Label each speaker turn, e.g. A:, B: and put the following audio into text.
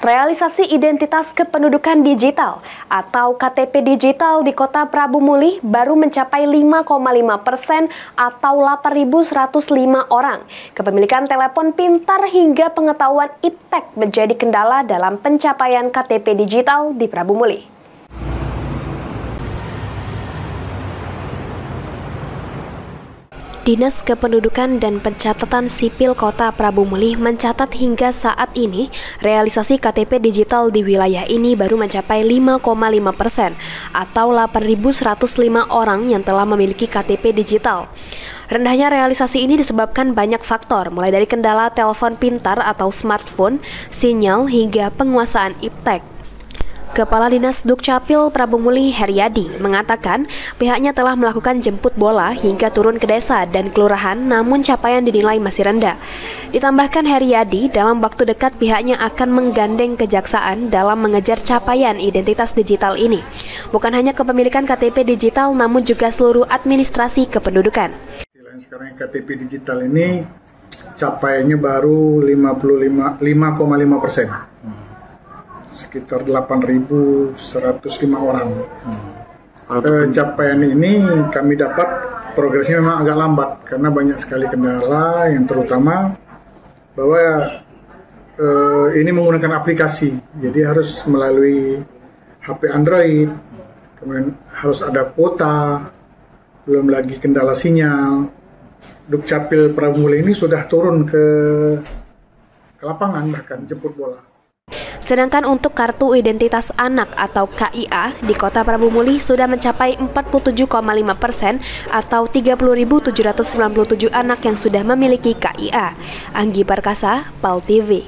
A: Realisasi identitas kependudukan digital atau KTP digital di Kota Prabu Mulih baru mencapai 5,5% atau 8.105 orang. Kepemilikan telepon pintar hingga pengetahuan iptek menjadi kendala dalam pencapaian KTP digital di Prabu Mulih. Dinas Kependudukan dan Pencatatan Sipil Kota Prabu Mulih mencatat hingga saat ini realisasi KTP digital di wilayah ini baru mencapai 5,5% atau 8.105 orang yang telah memiliki KTP digital. Rendahnya realisasi ini disebabkan banyak faktor, mulai dari kendala telepon pintar atau smartphone, sinyal, hingga penguasaan iptek. Kepala Dinas Dukcapil Prabu Mulih Heriadi mengatakan pihaknya telah melakukan jemput bola hingga turun ke desa dan kelurahan, namun capaian dinilai masih rendah. Ditambahkan Heriadi, dalam waktu dekat pihaknya akan menggandeng kejaksaan dalam mengejar capaian identitas digital ini. Bukan hanya kepemilikan KTP digital, namun juga seluruh administrasi kependudukan.
B: Sekarang KTP digital ini capaiannya baru 5,5%. Sekitar 8.105 orang. Capaian ini kami dapat progresnya memang agak lambat karena banyak sekali kendala, yang terutama bahwa ini menggunakan aplikasi, jadi harus melalui HP Android, kemudian harus ada kuota, belum lagi kendala sinyal. Dukcapil Prabu Mulih ini sudah turun ke lapangan, bahkan jemput bola.
A: Sedangkan untuk kartu identitas anak atau KIA di Kota Prabu Mulih sudah mencapai 47,5% atau 30.797 anak yang sudah memiliki KIA. Anggi Perkasa, PAL TV.